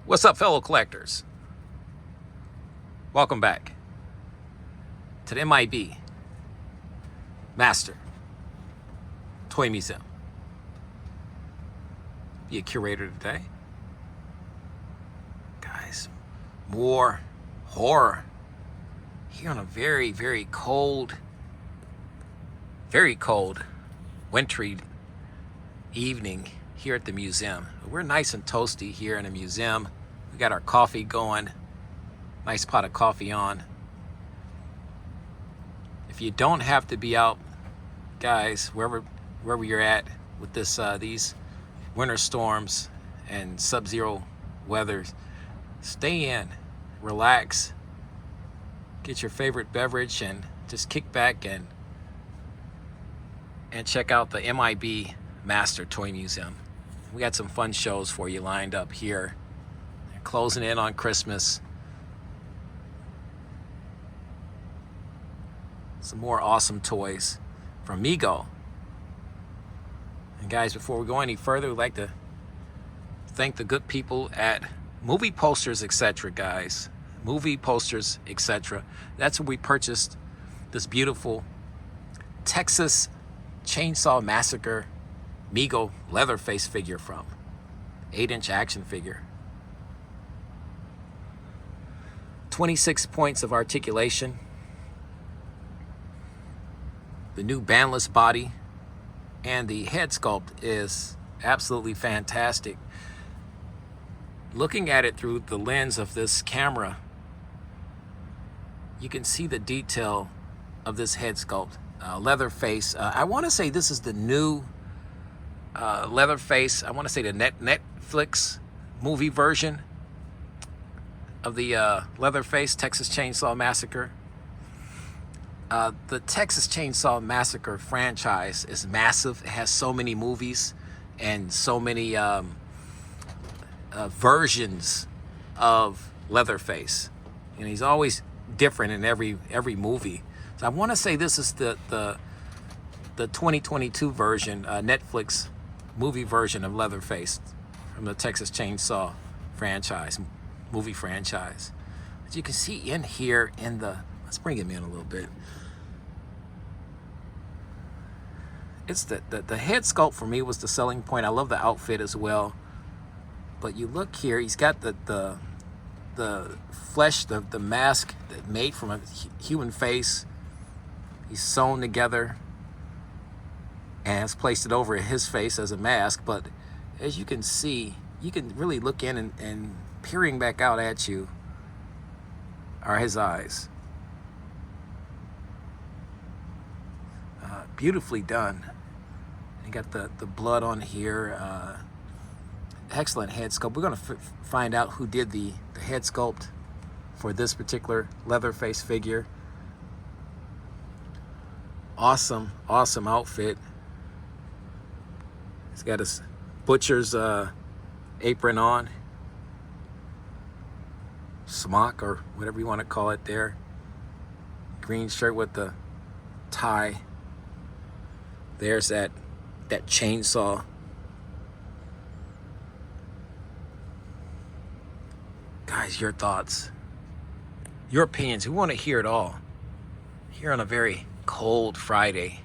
What's up, fellow collectors? Welcome back to the M.I.B. Master Toy Museum. Be a curator today. Guys, more horror here on a very, very cold, wintry evening here at the museum. We're nice and toasty here in the museum. We got our coffee going, nice pot of coffee on. If you don't have to be out, guys, wherever you're at with this these winter storms and sub-zero weather, stay in, relax, get your favorite beverage, and just kick back and check out the M.I.B. Master Toy Museum. We got some fun shows for you lined up here. They're closing in on Christmas. Some more awesome toys from MEGO. And guys, before we go any further, we'd like to thank the good people at Movie Posters, etc. guys. Movie Posters, etc. That's where we purchased this beautiful Texas Chainsaw Massacre MEGO Leatherface figure from. 8-inch action figure. 26 points of articulation. The new bandless body and the head sculpt is absolutely fantastic. Looking at it through the lens of this camera, you can see the detail of this head sculpt. Leatherface, I want to say this is the new Leatherface. I want to say the Netflix movie version of the Leatherface Texas Chainsaw Massacre. The Texas Chainsaw Massacre franchise is massive. It has so many movies and so many versions of Leatherface, and he's always different in every movie. So I want to say this is the 2022 version, Netflix movie version of Leatherface from the Texas Chainsaw movie franchise. As you can see in here in the, let's bring him in a little bit. It's the head sculpt for me was the selling point. I love the outfit as well. But you look here, he's got the flesh, the mask that made from a human face. He's sewn together and has placed it over his face as a mask. But as you can see, you can really look in and peering back out at you are his eyes. Beautifully done. You got the blood on here. Excellent head sculpt. We're going to find out who did the head sculpt for this particular Leatherface figure. Awesome outfit. He's got his butcher's apron on, smock or whatever you want to call it there. Green shirt with the tie. There's that chainsaw. Guys, your thoughts, your opinions. We want to hear it all here on a very cold Friday.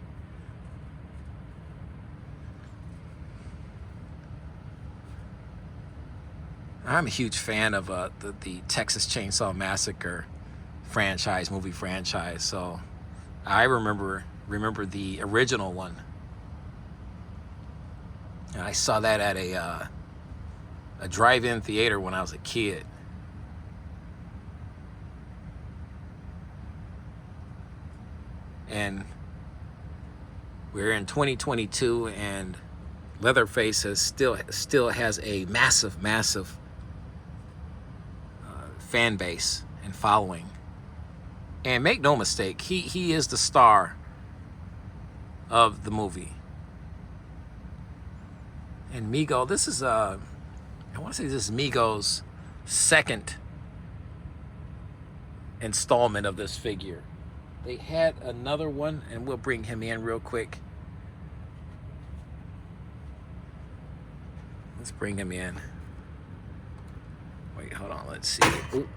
I'm a huge fan of the Texas Chainsaw Massacre movie franchise. So I remember the original one. And I saw that at a drive-in theater when I was a kid. And we're in 2022, and Leatherface still has a massive fan base and following. And make no mistake, he is the star of the movie. And MEGO, this is I want to say this is MEGO'S second installment of this figure. They had another one, and we'll bring him in real quick. Let's bring him in. Wait, hold on. Let's see. Ooh.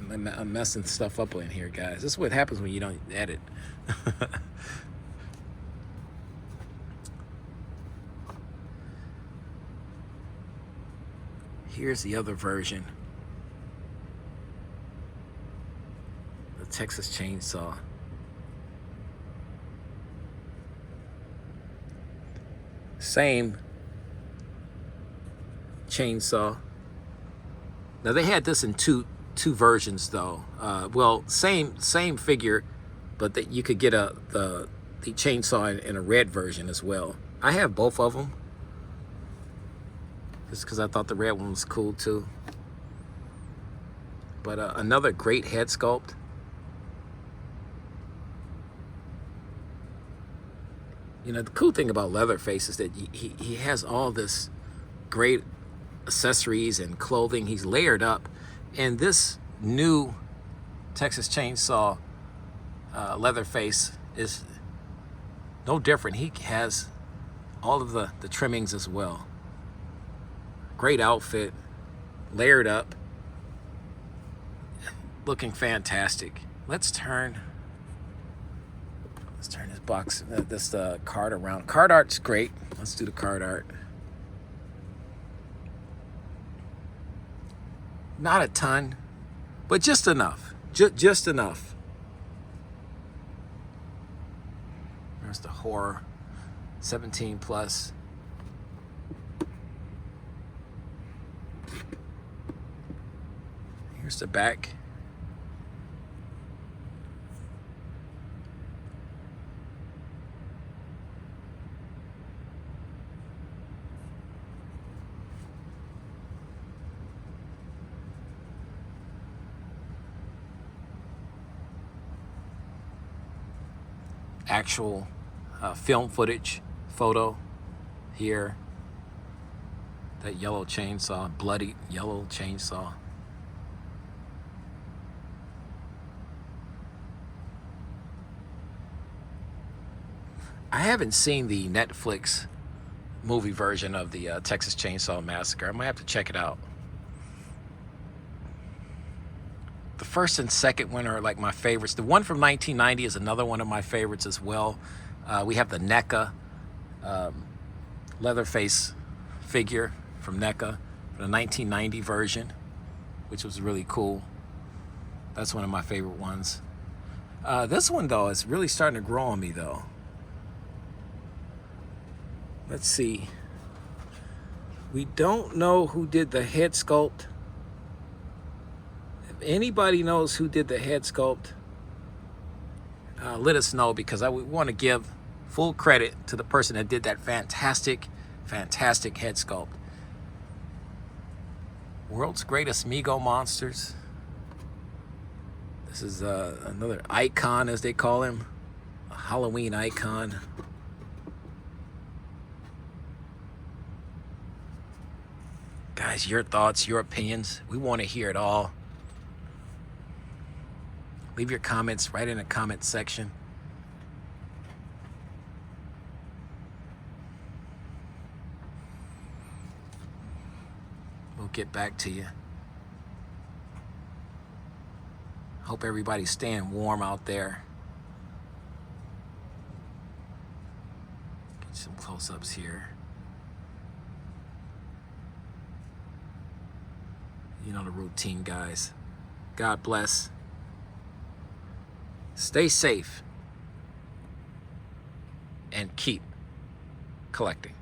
I'm messing stuff up in here, guys. This is what happens when you don't edit. Here's the other version. The Texas Chainsaw. Same chainsaw. Now they had this in two versions though. Well, same figure, but that you could get the chainsaw in a red version as well. I have both of them, just because I thought the red one was cool too. But another great head sculpt. You know, the cool thing about Leatherface is that he has all this great accessories and clothing. He's layered up. And this new Texas Chainsaw Leatherface is no different. He has all of the trimmings as well. Great outfit, layered up, looking fantastic. Let's turn this box, this card around. Card art's great. Let's do the card art. Not a ton, but just enough. Just enough. There's the horror, 17 plus. Here's the back. Actual film footage, photo here. That yellow chainsaw, bloody yellow chainsaw. I haven't seen the Netflix movie version of the Texas Chainsaw Massacre. I might have to check it out. The first and second one are like my favorites. The one from 1990 is another one of my favorites as well. We have the NECA Leatherface figure from NECA, the 1990 version, which was really cool. That's one of my favorite ones. This one though is really starting to grow on me though. Let's see. We don't know who did the head sculpt. Anybody knows who did the head sculpt, let us know, because I would want to give full credit to the person that did that fantastic head sculpt. World's greatest MEGO monsters. This is another icon, as they call him, a Halloween icon. Guys, your thoughts, your opinions, we want to hear it all. Leave your comments right in the comment section. We'll get back to you. Hope everybody's staying warm out there. Get some close-ups here. You know the routine, guys. God bless. Stay safe and keep collecting.